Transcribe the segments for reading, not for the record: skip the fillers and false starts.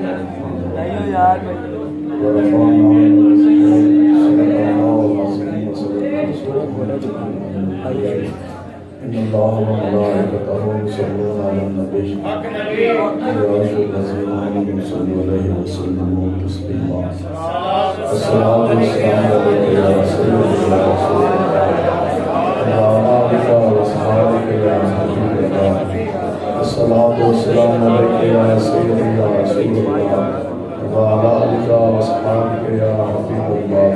نہیں یار إن الله وملائكته يصلون على النبي يا أيها الذين آمنوا صلوا عليه وسلموا تسليما الصلاة والسلام عليك يا سيدي يا رسول الله وعلى آلك وأصحابك يا حبيب الله الصلاة والسلام عليك يا سيدي يا رسول الله وعلى آلك وأصحابك يا حبيب الله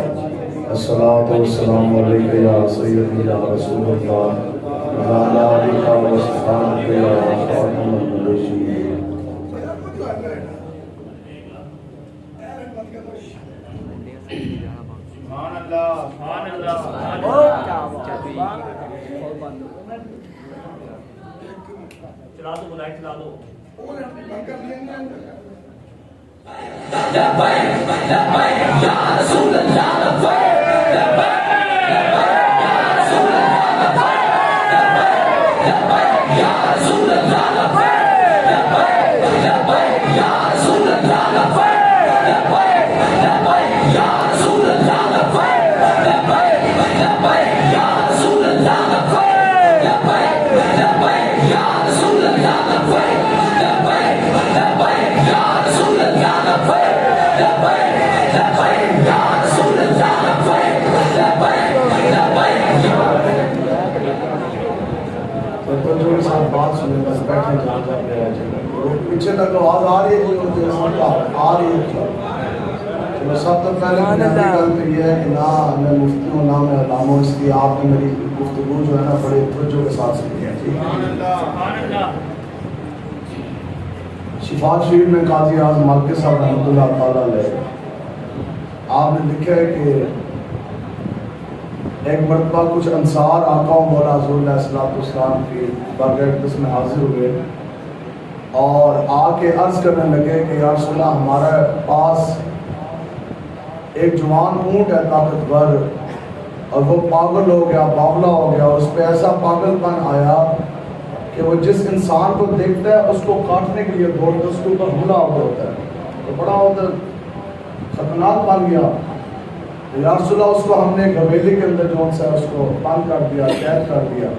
الصلاة والسلام عليك يا سيدي يا رسول الله وعلى آلك وأصحابك يا خاتم النبيين سبحان اللہ سبحان اللہ چلا دو بلائے چلا دو لبیک لبیک یا رسول اللہ لبیک لبیک لبیک یا رسول اللہ لبیک لبیک یا رسول اللہ لبیک لبیک یا رسول اللہ لبیک لبیک لبیک یا رسول اللہ لبیک لبیک لبیک یا رسول اللہ لبیک لبیک لبیک یا رسول اللہ لبیک لبیک لبیک یا رسول اللہ لبیک لبیک لبیک یا رسول اللہ لبیک لبیک لبیک تو جو ساتھ بات سنیں بس بیٹھے جہاں جا کے آ جائیں پیچھے تک آواز آ رہی ہے جو آ رہی ہے تو سب تو پہلے بنیادی گل تو یہ ہے کہ نہ میں مفتی ہوں نہ میں علامہ ہوں اس لیے آپ نے میری گفتگو جو ہے نا بڑے توجہ کے ساتھ سنی ہے شفاعت شریف میں قاضی اعظم مالک صاحب رحمۃ اللہ تعالیٰ علیہ آپ نے لکھا ہے کہ ایک مرتبہ کچھ انصار آقا و مولا حضور علیہ السلام کی بارگاہ اقدس میں حاضر ہوئے اور آ کے عرض کرنے لگے کہ یا رسول اللہ ہمارے پاس ایک جوان اونٹ ہے طاقتور اور وہ پاگل ہو گیا باولا ہو گیا اور اس پہ ایسا پاگل پن آیا کہ وہ جس انسان کو دیکھتا ہے اس کو کاٹنے کے لیے دوڑتا ہے اس کے اوپر حملہ ہوتا ہے تو بڑا ادھر خطرناک بن گیا یا رسول اللہ اس کو ہم نے حویلی کے اندر جو ہے اس کو بند کر دیا قید کر دیا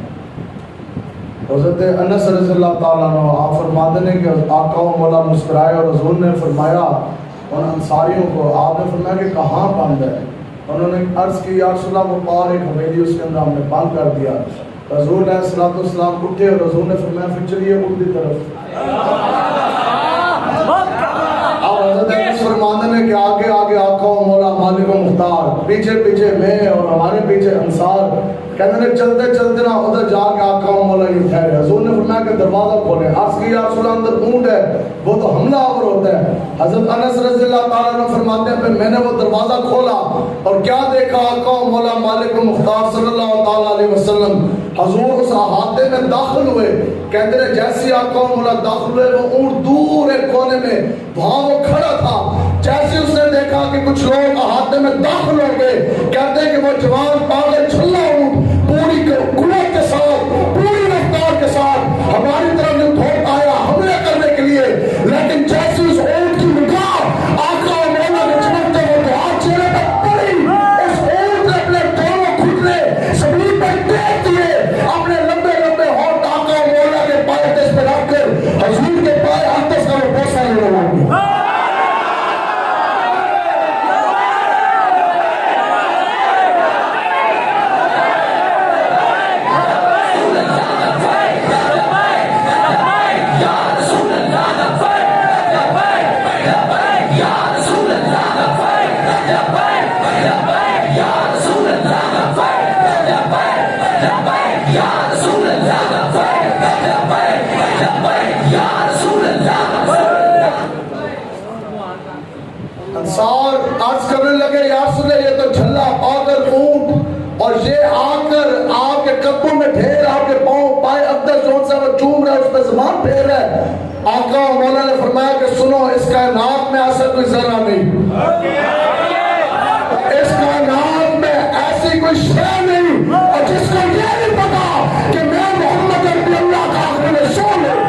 حضرت انس رضی اللہ تعالیٰ عنہ آپ فرماتے ہیں کہ آقا و مولا مسکرائے اور حضور نے فرمایا ان انصاریوں کو آپ نے فرمایا کہ کہاں بند ہے انہوں نے عرض کی یا رسول اللہ وہ پار ایک حویلی اس کے اندر ہم نے بند کر دیا حضور علیہ السلام اٹھے اور حضور نے فرمایا پھر چلیے اٹھ کی طرف اور حضرت انس فرماتے ہیں کہ آگے آگے آقا و مولا مالک و مختار پیچھے پیچھے میں اور ہمارے پیچھے انصار کہتے ہیں چلتے چلتے نا ادھر جا کے آقا و مولا یہ ٹھہرے حضور نے فرمایا کہ دروازہ کھولے عرض کی یا رسول اللہ اندر اونٹ ہے وہ تو حملہ آور ہوتا ہے حضرت انس رضی اللہ تعالیٰ عنہ فرماتے ہیں پھر میں نے وہ دروازہ کھولا اور کیا دیکھا آقا و مولا مالک و مختار صلی اللہ تعالیٰ علیہ وسلم حضور اس احاطے میں داخل ہوئے کہتے ہیں جیسی آقا و مولا داخل ہوئے وہ اونٹ دور ایک کونے میں وہاں وہ کھڑا تھا جیسے اس نے دیکھا کہ کچھ لوگ احاطے میں داخل ہو گئے کہتے ہیں کہ وہ جوان پاگل چھلا اونٹ پوری قوت کے ساتھ پوری رفتار کے ساتھ ہماری طرف جو دھوپ آیا حملے کرنے کے لیے لیکن جیسے اس اونٹ کی نگاہ آقا و مولا نے چمکتے وہ تو ہاتھ چہرے پر پڑی اس اونٹ نے اپنے دونوں گھٹنے زمین پر ٹیک دیے اپنے لمبے لمبے ہاتھ آقا و مولا کے پائے دس پہ رکھ کر حضور کے پائے اقدس کا وہ بوسہ لینے لگے انصار عرض کرنے لگے یا رسول اللہ یہ تو جھلا پاگل اونٹ اور یہ آ کر آپ کے قدموں میں ڈھیر آپ کے پاؤں پائے اقدس جون سے وہ چوم رہے اس پہ زبان پھیر رہے آقا و مولا نے فرمایا کہ سنو اس کائنات میں ایسا کوئی ذرہ نہیں اس کائنات میں ایسی کوئی شے نہیں اور جس کو یہ نہیں پتا کہ میں محمد ربی اللہ کا آخر رسول ہوں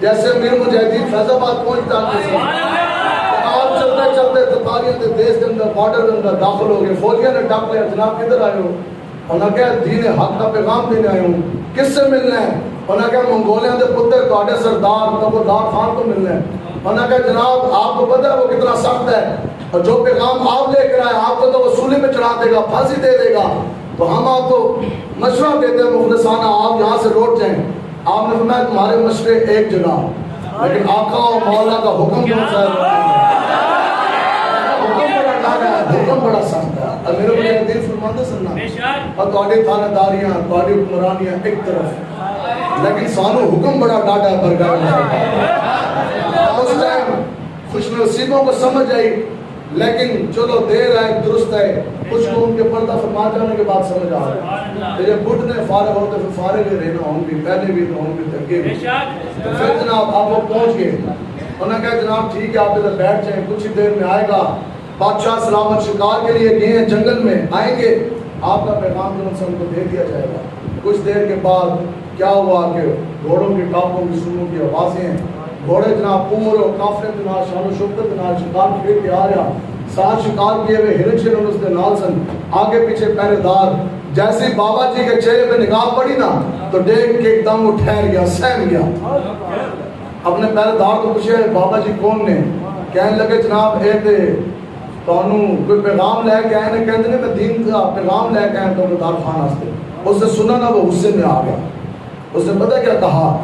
جیسے امیر مجاہدین فیض آباد پہنچتا ہے آپ چلتے چلتے تتاریاں کے دیش کے اندر بارڈر کے اندر داخل ہو گئے. فوجیاں نے ڈاک لیا جناب کدھر آئے ہو؟ انہوں نے کہا دین حق کا پیغام دینے آئے ہوں. کس سے ملنا ہے؟ انہوں نے کہا منگولیاں دے پتر تواڈے سردار تبودار خان کو ملنا ہے. انہوں نے کہا جناب آپ کو پتہ ہے وہ کتنا سخت ہے اور جو پیغام آپ لے کر آئے آپ کو تو وہ سولی پہ چڑھا دے گا, پھانسی دے دے گا. تو ہم آپ کو مشورہ دیتے ہیں مخلصانہ آپ یہاں سے لوٹ جائیں. آپ نے فرمایا تمہارے مشورے ایک جگہ, لیکن آقا و مولا کا حکم کون سا ہے؟ حکم بڑا ڈاڑا ہے, حکم بڑا سخت ہے. اور میرے بڑے دل فرماندے سننا اور تواڈی تھانے داریاں تواڈی حکمرانیاں ایک طرف, لیکن سانو حکم بڑا ڈاڑا ہے برگاہ. اس ٹائم خوش نصیبوں کو سمجھ آئی, لیکن چلو دیر ہے درست ہے, کچھ کو ان کے پردہ فرما جانے کے بعد سمجھ آ رہا ہے. جب بڈھ نے فارغ ہوتے پھر فارغ ہی رہنا, ہوں بھی پہلے بھی تو ہوں بھی تھکے بھی. تو پھر جناب آپ وہ پہنچ گئے. انہوں نے کہا جناب ٹھیک ہے آپ ادھر بیٹھ جائیں, کچھ ہی دیر میں آئے گا. بادشاہ سلامت شکار کے لیے گئے ہیں جنگل میں, آئیں گے آپ کا پیغام جو ان کو دے دیا جائے گا. کچھ دیر کے بعد کیا ہوا کہ گھوڑوں کی ٹاپوں کی سنوں کی آوازیں ہیں. گھوڑے جناب پور اور کافرے جناب شان و شوکت جناب شکار کھیل کے آ رہا, ساتھ شکار کیے ہوئے ہرن شرن اس کے نال سن, آگے پیچھے پہرے دار. جیسے بابا جی کے چہرے پہ نگاہ پڑی نا تو دیکھ کے ایک دم وہ ٹھہر گیا, سہم گیا. اپنے پہرے دار کو پوچھے بابا جی کون نے؟ کہنے لگے جناب ایک کوئی پیغام لے کے آئے نے, کہتے ہیں میں دین کا پیغام لے کے آئے تو دار خان واسطے. اس نے سنا نا وہ غصے میں آ گیا. اس نے پتہ کیا کہا؟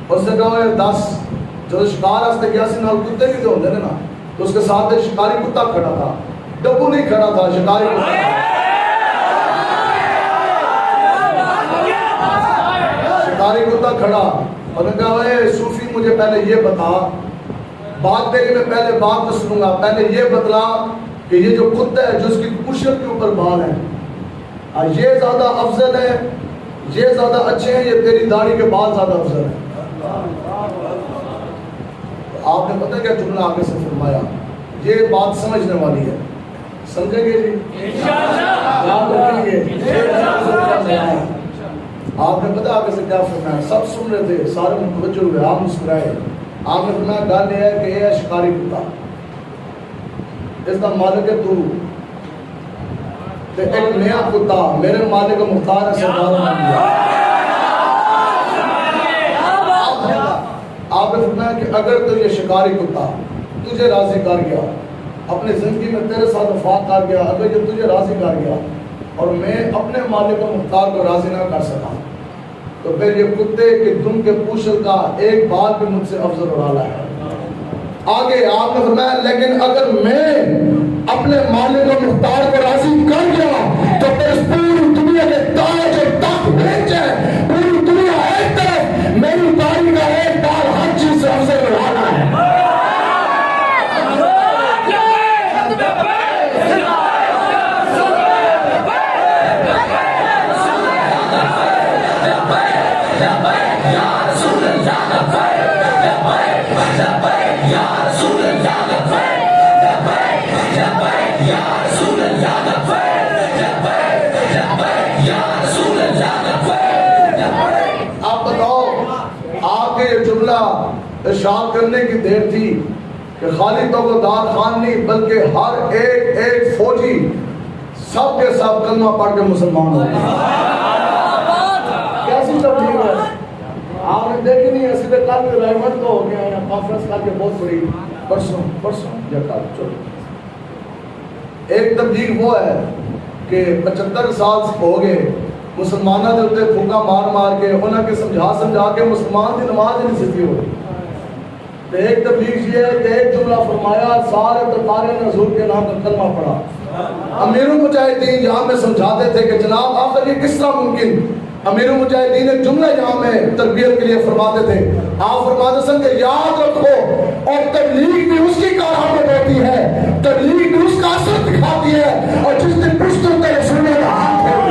اس نے کہا 10 جو شکار واسطے گیا سی نال کتے بھی تو ہوندے نے نا, تو اس کے ساتھ ایک شکاری کتا کھڑا تھا, ڈبو نہیں کھڑا تھا, شکاری کتا شکاری کتا کھڑا. اور نے کہا اے صوفی مجھے پہلے یہ بتا, بات تیری میں پہلے بات تو سنوں گا, پہلے یہ بتلا کہ یہ جو کتا ہے جو اس کی پشت کے اوپر بال ہے یہ زیادہ افضل ہے, یہ زیادہ اچھے ہیں, یہ تیری داڑھی کے بال زیادہ افضل ہیں؟ آپ نے پتہ کیا جملہ آگے سے فرمایا, یہ بات سمجھنے والی ہے, سمجھیں گے جی یاد رکھیں گے. آپ نے پتہ آگے سے کیا فرمایا, سب سن رہے تھے, سارے متوجہ ہوئے, آپ مسکرائے. آپ نے فرمایا گل یہ ہے کہ یہ ہے شکاری کتا, اس کا مالک ہے تو, ایک نیا کتا میرے مالک کا مختار ہے سردار. آپ نے فرمایا کہ اگر تو یہ شکاری کتا تجھے راضی کر گیا, اپنی زندگی میں تیرے ساتھ وفات کر گیا, اگر یہ تجھے راضی کر گیا اور میں اپنے مالک و مختار کو راضی نہ کر سکا, تو پھر یہ کتے کے دم کے پوچھل کا ایک بات بھی مجھ سے افضل اور اعلیٰ ہے. آگے آپ نے فرمایا لیکن اگر میں اپنے مالک و مختار کو راضی کر گیا تو پھر اس پوری دنیا کے تاج اور تخت بھیج جائے, پوری دنیا ایک طرف, میری داڑھی کا ایک بال ہر چیز سے افضل اور اعلیٰ ہے. آپ بتاؤ, آپ کے یہ جملہ ارشاد کرنے کی دیر تھی کہ خالی تو دار خان نہیں بلکہ ہر ایک فوجی سب کے سب کلمہ پڑھ کے مسلمان ہو گئے. کیسی تبلیغ ہے آپ نے دیکھی نہیں ہے, سیدھے کل ریمنڈ تو ہو گیا, کانفرنس کر کے بہت بڑی پرسوں یا کل چلو. ایک تبلیغ وہ ہے کہ 75 سال ہو گئے مسلمانوں کے اتنے پھوکا مار مار کے انہوں کے سمجھا کے مسلمان کی نماز نہیں سیدھی ہو گئی. تو ایک تبلیغ یہ ہے کہ ایک جملہ فرمایا, سارے تتارے نے حضور کے نام کا کلمہ پڑھا. امیر المجاہدین یہاں میں سمجھاتے تھے کہ جناب آخر یہ کس طرح ممکن. امیر المجاہدین ایک جملہ یہاں میں تربیت کے لیے فرماتے تھے, آپ فرماتے سن کہ یاد رکھو اور تبلیغ بھی اس کی کارآمد ہوتی ہے, تبلیغ بھی اس کا اثر دکھاتی ہے, اور جس دن پشتوں کے سننے کا ہاتھ ہے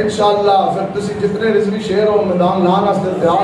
انشاءاللہ. پھر تسی جتنے رضوی شیر ہو میدان لان واسطے تیار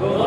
2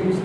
30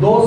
2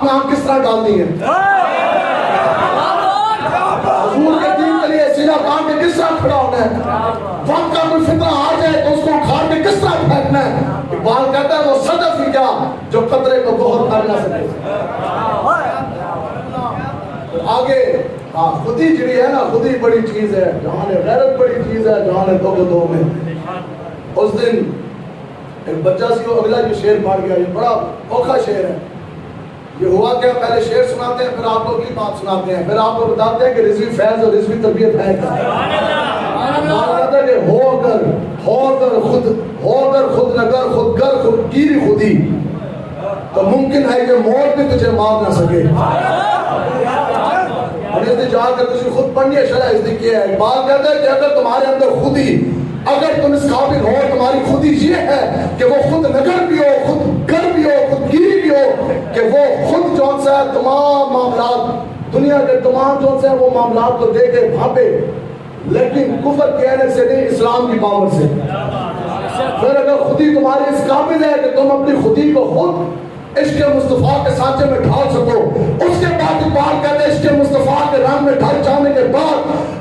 آنکھ میں آنکھ کس طرح ڈالنی ہے، حضور کے دین کے لیے سیدھا کام کے کس طرح کھڑا ہونا ہے، وقت کا کوئی فتنہ آ جائے تو اس کو اکھاڑ کے کس طرح پھینکنا ہے۔ اقبال کہتا ہے وہ صدف ہی کیا جو قطرے کو بہت کر نہ سکے۔ آگے خودی جڑی ہے نا، خودی بڑی چیز ہے، جہاں غیرت بڑی چیز ہے، جہاں دو میں۔ اس دن ایک بچہ سی وہ اگلا جو شعر پڑھ گیا، یہ بڑا اوکھا شعر ہے۔ یہ ہوا کیا، پہلے شعر سناتے ہیں، پھر آپ کو اگلی بات سناتے ہیں، پھر آپ کو بتاتے ہیں کہ رضوی فیض اور رضوی تربیت ہے کیا۔ کہتا ہے کہ ہو کر خود نگر خود گر خود گیری خودی، تو ممکن ہے کہ موت بھی تجھے مار نہ سکے۔ اور اس نے جا کر تجھے خود پڑھنی ہے، شرح اس نے کیا ہے۔ اقبال کہتا ہے کہ اگر تمہارے اندر خودی، اگر تم اس قابل ہو، تمہاری خودی یہ ہے کہ وہ خود نگر بھی ہو، خود گر بھی ہو، خود گیری بھی ہو، کہ وہ خود جون سا ہے تمام معاملات، دنیا کے تمام جون سے ہیں وہ معاملات کو دے کے بھاپے، لیکن کفر کہنے سے نہیں، اسلام کی پاور سے۔ پھر اگر خودی تمہاری اس قابل ہے کہ تم اپنی خودی کو خود عشق مصطفیٰ کے سانچے میں ڈھال سکو، اس کے بعد اقبال کہتے ہیں عشق مصطفیٰ کے رنگ میں ڈھل جانے کے بعد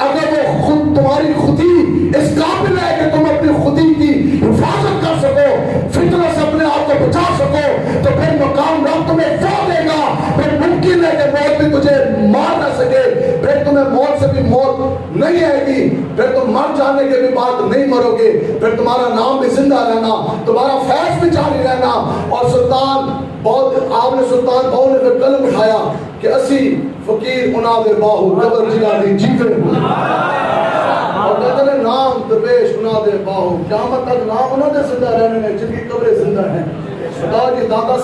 اگر وہ خود تمہاری خودی اس قابل ہے کہ تم اپنی خودی کی حفاظت کر سکو، فتنہ سے اپنے آپ کو بچا سکو، تو پھر مقام رب تمہیں وہ دے گا۔ پھر ممکن ہے کہ موت بھی تجھے مار نہ سکے، پھر تمہیں موت سے بھی موت نہیں آئے گی، پھر تم مر جانے کے بھی بعد نہیں مرو گے، پھر تمہارا نام بھی زندہ رہنا، تمہارا فیض بھی جاری رہنا۔ اور سلطان آپ نے سلطان بہو نے پھر قلم اٹھایا کہ اسی فقیر انا دے باہو قبر جلانی جیتے، اور کہتے ہیں نام درویش انا دے باہو، قیامت تک نام انہوں نے زندہ رہنے میں جن کی قبریں زندہ ہیں۔ خدا کی داتا